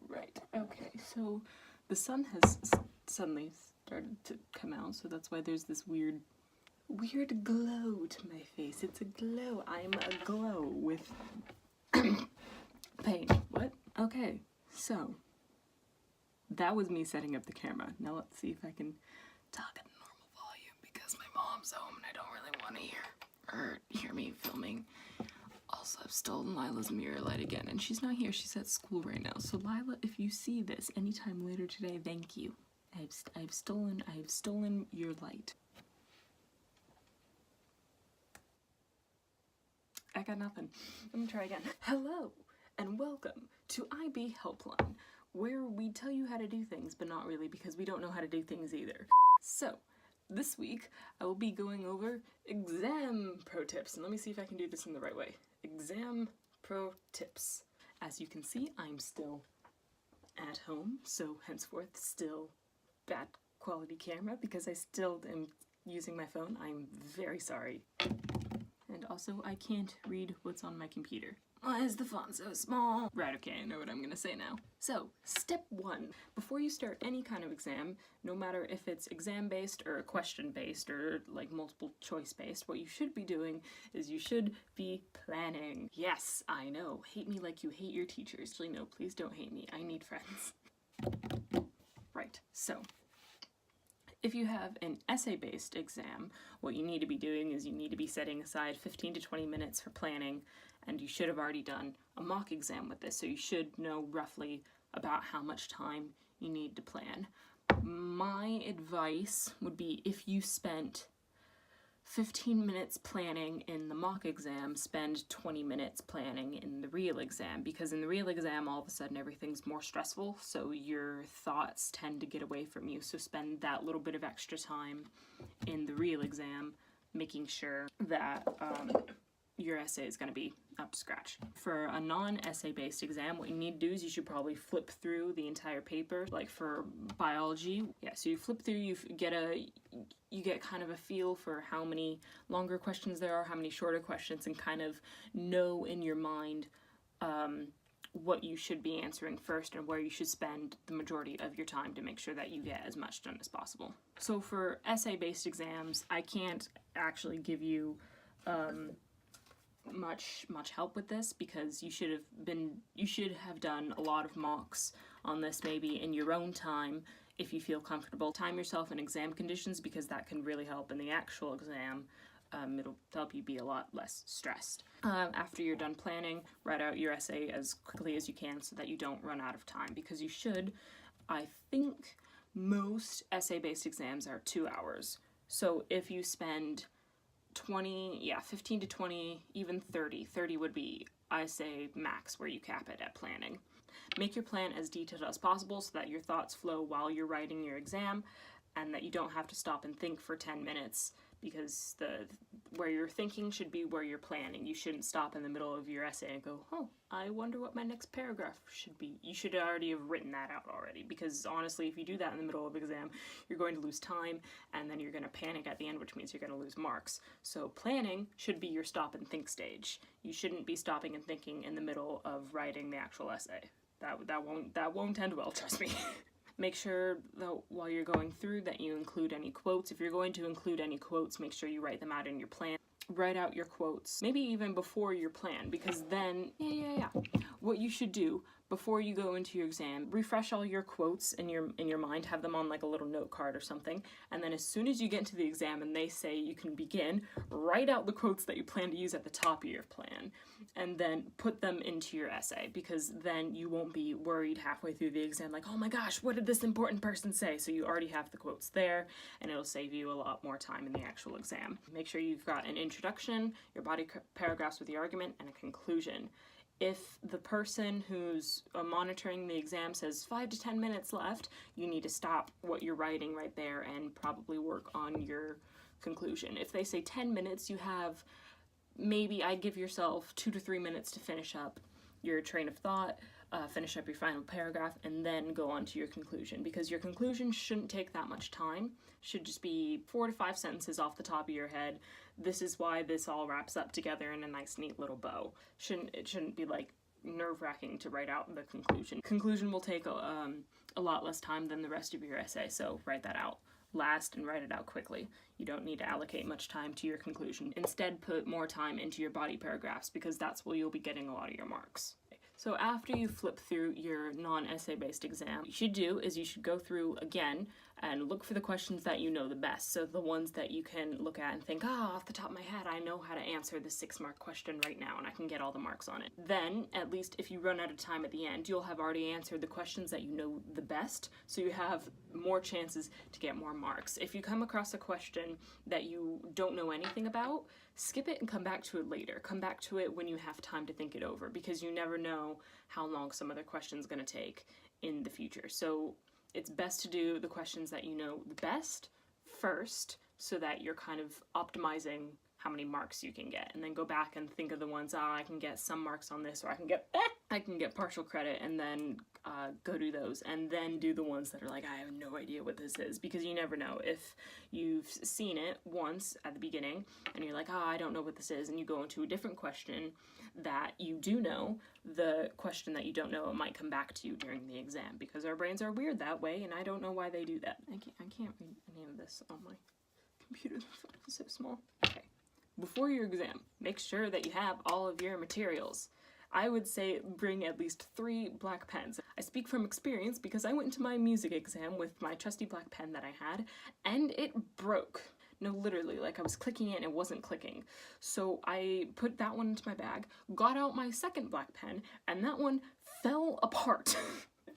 Right, okay, so the sun has suddenly started to come out, so that's why there's this weird glow to my face. It's a glow. I'm aglow with pain. What? Okay, so that was me setting up the camera. Now let's see if I can talk at a normal volume because my mom's home and I don't really want to hear me filming. Also, I've stolen Lila's mirror light again, and she's not here. She's at school right now. So Lila, if you see this anytime later today, thank you. I've stolen your light. I got nothing. Let me try again. Hello, and welcome to IB Helpline, where we tell you how to do things, but not really because we don't know how to do things either. So, this week, I will be going over exam pro tips, and let me see if I can do this in the right way. Exam pro tips. As you can see, I'm still at home, so henceforth still bad quality camera because I still am using my phone. I'm very sorry. And also, I can't read what's on my computer. Why is the font so small? Right, okay, I know what I'm gonna say now. So, step one. Before you start any kind of exam, no matter if it's exam-based or question-based or like multiple choice-based, what you should be doing is you should be planning. Yes, I know. Hate me like you hate your teachers. Actually, no, please don't hate me. I need friends. Right, so if you have an essay-based exam, what you need to be doing is you need to be setting aside 15 to 20 minutes for planning, and you should have already done a mock exam with this, so you should know roughly about how much time you need to plan. My advice would be if you spent 15 minutes planning in the mock exam, spend 20 minutes planning in the real exam, because in the real exam all of a sudden everything's more stressful, so your thoughts tend to get away from you, so spend that little bit of extra time in the real exam making sure that your essay is going to be up to scratch. For a non-essay based exam, what you need to do is you should probably flip through the entire paper. Like for biology, yeah, so you flip through, you get kind of a feel for how many longer questions there are, how many shorter questions, and kind of know in your mind what you should be answering first and where you should spend the majority of your time to make sure that you get as much done as possible. So for essay-based exams, I can't actually give you much help with this because you should have done a lot of mocks on this maybe in your own time if you feel comfortable. Time yourself in exam conditions because that can really help in the actual exam. It'll help you be a lot less stressed. After you're done planning, write out your essay as quickly as you can so that you don't run out of time, because you should. I think most essay-based exams are 2 hours. So if you spend 15 to 20, even 30. 30 would be, I say, max where you cap it at planning. Make your plan as detailed as possible so that your thoughts flow while you're writing your exam and that you don't have to stop and think for 10 minutes, because where you're thinking should be where you're planning. You shouldn't stop in the middle of your essay and go, oh, I wonder what my next paragraph should be. You should already have written that out already, because honestly, if you do that in the middle of the exam, you're going to lose time, and then you're going to panic at the end, which means you're going to lose marks. So planning should be your stop and think stage. You shouldn't be stopping and thinking in the middle of writing the actual essay. That won't end well, trust me. Make sure, though, while you're going through that you include any quotes. If you're going to include any quotes, make sure you write them out in your plan. Write out your quotes, maybe even before your plan, because then, what you should do before you go into your exam, refresh all your quotes in your mind, have them on like a little note card or something, and then as soon as you get into the exam and they say you can begin, write out the quotes that you plan to use at the top of your plan, and then put them into your essay, because then you won't be worried halfway through the exam like, oh my gosh, what did this important person say? So you already have the quotes there, and it'll save you a lot more time in the actual exam. Make sure you've got an introduction, your body paragraphs with the argument, and a conclusion. If the person who's monitoring the exam says 5 to 10 minutes left, you need to stop what you're writing right there and probably work on your conclusion. If they say 10 minutes, you have maybe, I'd give yourself 2 to 3 minutes to finish up your train of thought, finish up your final paragraph, and then go on to your conclusion, because your conclusion shouldn't take that much time. Should just be 4 to 5 sentences off the top of your head. This is why this all wraps up together in a nice neat little bow. It shouldn't be like nerve-wracking to write out the conclusion. Conclusion will take a lot less time than the rest of your essay, so write that out last and write it out quickly. You don't need to allocate much time to your conclusion. Instead, put more time into your body paragraphs, because that's where you'll be getting a lot of your marks. So after you flip through your non-essay based exam, what you should do is you should go through again and look for the questions that you know the best. So the ones that you can look at and think, off the top of my head, I know how to answer this 6-mark question right now and I can get all the marks on it. Then, at least if you run out of time at the end, you'll have already answered the questions that you know the best, so you have more chances to get more marks. If you come across a question that you don't know anything about, skip it and come back to it later. Come back to it when you have time to think it over, because you never know how long some other question's going to take in the future. So it's best to do the questions that you know the best first, so that you're kind of optimizing how many marks you can get, and then go back and think of the ones, I can get some marks on this, or I can get partial credit, and then go do those, and then do the ones that are like, I have no idea what this is, because you never know. If you've seen it once at the beginning and you're like, I don't know what this is, and you go into a different question that you do know, the question that you don't know, it might come back to you during the exam, because our brains are weird that way, and I don't know why they do that. I can't read any of this on my computer, it's so small. Okay. Before your exam, make sure that you have all of your materials. I would say bring at least 3 black pens. I speak from experience because I went to my music exam with my trusty black pen that I had, and it broke. No, literally, like I was clicking it and it wasn't clicking. So I put that one into my bag, got out my second black pen, and that one fell apart.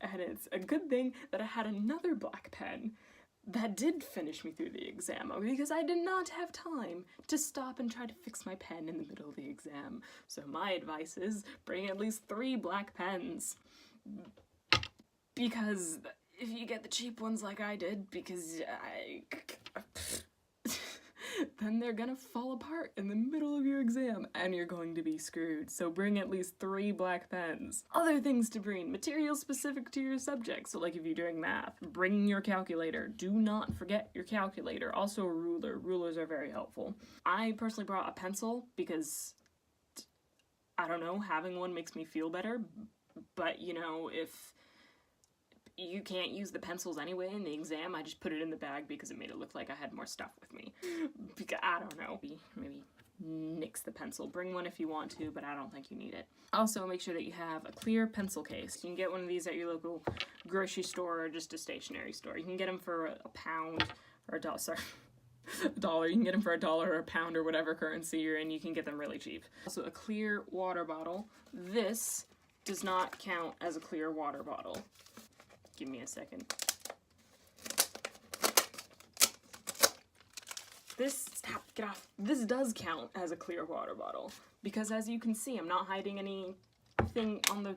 And it's a good thing that I had another black pen that did finish me through the exam, because I did not have time to stop and try to fix my pen in the middle of the exam. So my advice is bring at least 3 black pens, because if you get the cheap ones like I did, then they're gonna fall apart in the middle of your exam and you're going to be screwed. So bring at least 3 black pens. Other things to bring, materials specific to your subject. So like if you're doing math, bring your calculator. Do not forget your calculator. Also a ruler. Rulers are very helpful. I personally brought a pencil because, I don't know, having one makes me feel better. But you know, if you can't use the pencils anyway in the exam, I just put it in the bag because it made it look like I had more stuff with me. Because, I don't know, maybe nix the pencil. Bring one if you want to, but I don't think you need it. Also, make sure that you have a clear pencil case. You can get one of these at your local grocery store or just a stationery store. You can get them for a pound, or a dollar. You can get them for $1 or a pound or whatever currency you're in. You can get them really cheap. Also, a clear water bottle. This does not count as a clear water bottle. Give me a second. Get off. This does count as a clear water bottle, because as you can see, I'm not hiding anything on the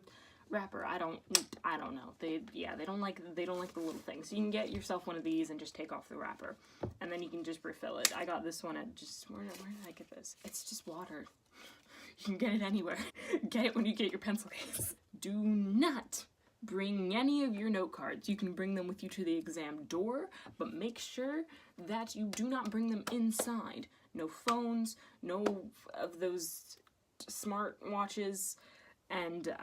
wrapper. I don't know. They don't like the little things. So you can get yourself one of these and just take off the wrapper, and then you can just refill it. I got this one at where did I get this? It's just water. You can get it anywhere. Get it when you get your pencil case. Do not bring any of your note cards. You can bring them with you to the exam door, but make sure that you do not bring them inside. No phones, no of those smart watches, and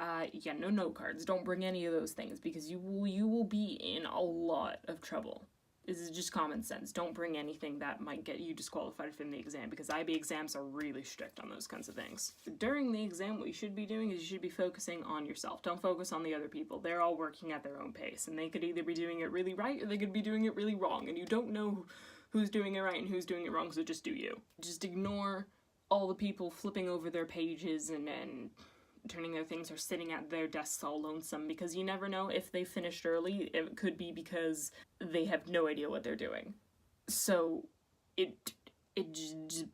no note cards. Don't bring any of those things, because you will be in a lot of trouble. This is just common sense. Don't bring anything that might get you disqualified from the exam, because IB exams are really strict on those kinds of things. During the exam, what you should be doing is you should be focusing on yourself. Don't focus on the other people. They're all working at their own pace, and they could either be doing it really right or they could be doing it really wrong, and you don't know who's doing it right and who's doing it wrong, so just do you. Just ignore all the people flipping over their pages and turning their things, or sitting at their desks all lonesome, because you never know if they finished early. It could be because they have no idea what they're doing. So it just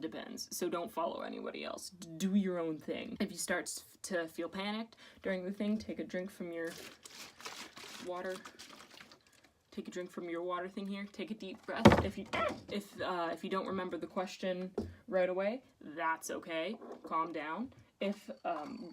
depends. So don't follow anybody else. Do your own thing. If you start to feel panicked during the thing, take a drink from your water. Take a drink from your water thing here. Take a deep breath. If you don't remember the question right away, that's okay. Calm down. If you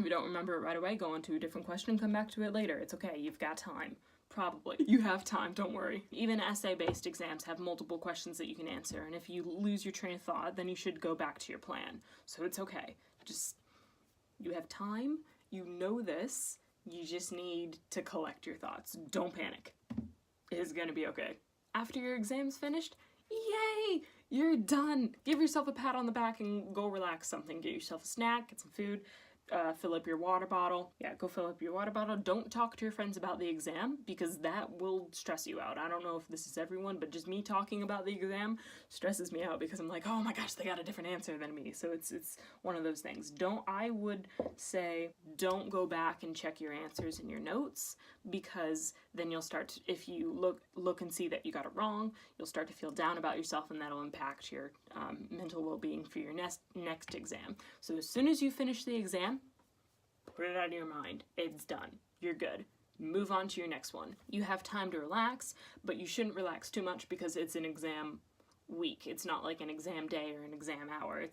don't remember it right away, go on to a different question, come back to it later. It's okay, you've got time. Probably. You have time, don't worry. Even essay-based exams have multiple questions that you can answer, and if you lose your train of thought, then you should go back to your plan. So it's okay. Just, you have time, you know this, you just need to collect your thoughts. Don't panic. It is gonna be okay. After your exam's finished, yay! You're done! Give yourself a pat on the back and go relax something. Get yourself a snack, get some food, fill up your water bottle. Yeah, go fill up your water bottle. Don't talk to your friends about the exam because that will stress you out. I don't know if this is everyone, but just me talking about the exam stresses me out because I'm like, oh my gosh, they got a different answer than me. So it's one of those things. I would say don't go back and check your answers in your notes because then you'll start to, if you look and see that you got it wrong, you'll start to feel down about yourself and that'll impact your mental well-being for your next exam. So as soon as you finish the exam, put it out of your mind. It's done. You're good. Move on to your next one. You have time to relax, but you shouldn't relax too much because it's an exam week. It's not like an exam day or an exam hour.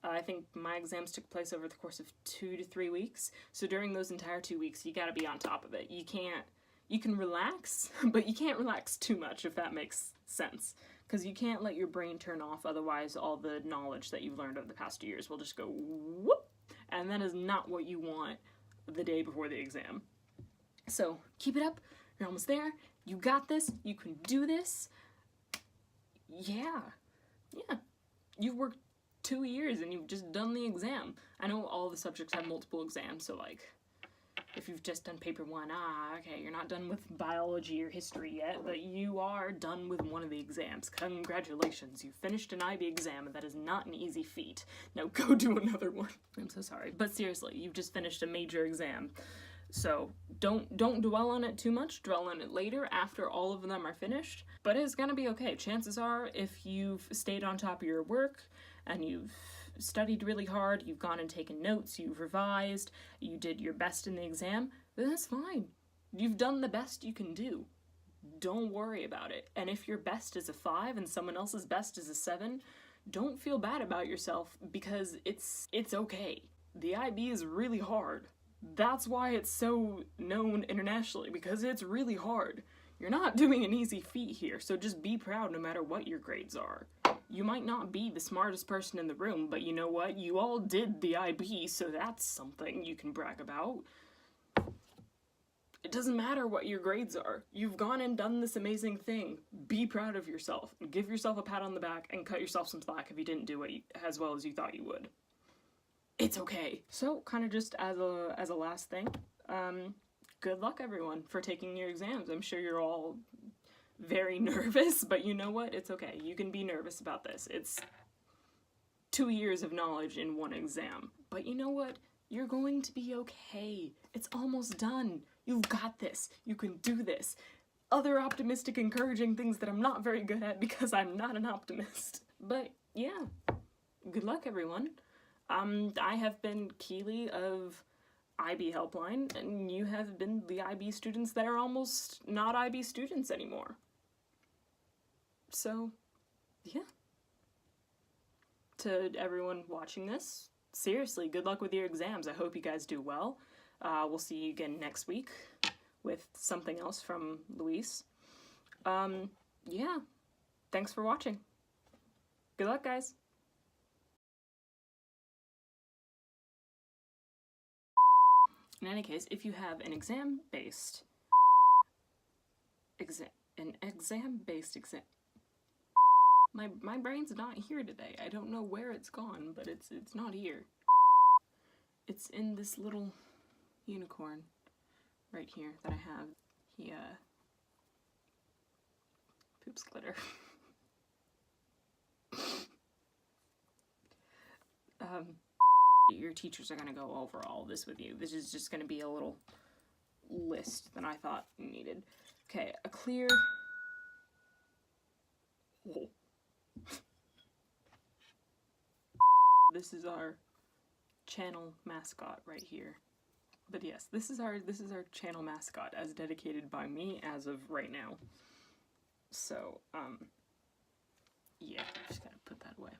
I think my exams took place over the course of 2 to 3 weeks. So during those entire 2 weeks, you gotta be on top of it. You can relax, but you can't relax too much, if that makes sense. Because you can't let your brain turn off, otherwise all the knowledge that you've learned over the past 2 years will just go whoop, and that is not what you want the day before the exam. So keep it up, you're almost there, you got this, you can do this. Yeah, you've worked 2 years and you've just done the exam. I know all the subjects have multiple exams, so like, if you've just done paper 1, okay, you're not done with biology or history yet, but you are done with one of the exams. Congratulations, you finished an IB exam, and that is not an easy feat. Now go do another one. I'm so sorry. But seriously, you've just finished a major exam. So don't dwell on it too much, dwell on it later after all of them are finished. But it's gonna be okay. Chances are, if you've stayed on top of your work, and you've studied really hard, you've gone and taken notes, you've revised, you did your best in the exam, then that's fine. You've done the best you can do. Don't worry about it. And if your best is a 5 and someone else's best is a 7, don't feel bad about yourself because it's okay. The IB is really hard. That's why it's so known internationally, because it's really hard. You're not doing an easy feat here, so just be proud no matter what your grades are. You might not be the smartest person in the room, but you know what? You all did the IB, so that's something you can brag about. It doesn't matter what your grades are. You've gone and done this amazing thing. Be proud of yourself. Give yourself a pat on the back and cut yourself some slack if you didn't do it as well as you thought you would. It's okay. So, kind of just as a last thing, good luck everyone for taking your exams. I'm sure you're all very nervous, but you know what? It's okay. You can be nervous about this. It's 2 years of knowledge in one exam. But you know what? You're going to be okay. It's almost done. You've got this. You can do this. Other optimistic, encouraging things that I'm not very good at because I'm not an optimist. But yeah, good luck everyone. I have been Keely of IB Helpline, and you have been the IB students that are almost not IB students anymore. So, yeah. To everyone watching this, seriously, good luck with your exams. I hope you guys do well. We'll see you again next week with something else from Luis. Yeah. Thanks for watching. Good luck, guys. In any case, if you have an exam-based exam, my brain's not here today. I don't know where it's gone, but it's not here. It's in this little unicorn right here that I have. He poops glitter. Your teachers are going to go over all this with you. This is just going to be a little list that I thought you needed. Okay, a clear... Whoa. This is our channel mascot right here. But yes, this is our channel mascot as dedicated by me as of right now. So, yeah, just gotta put that away.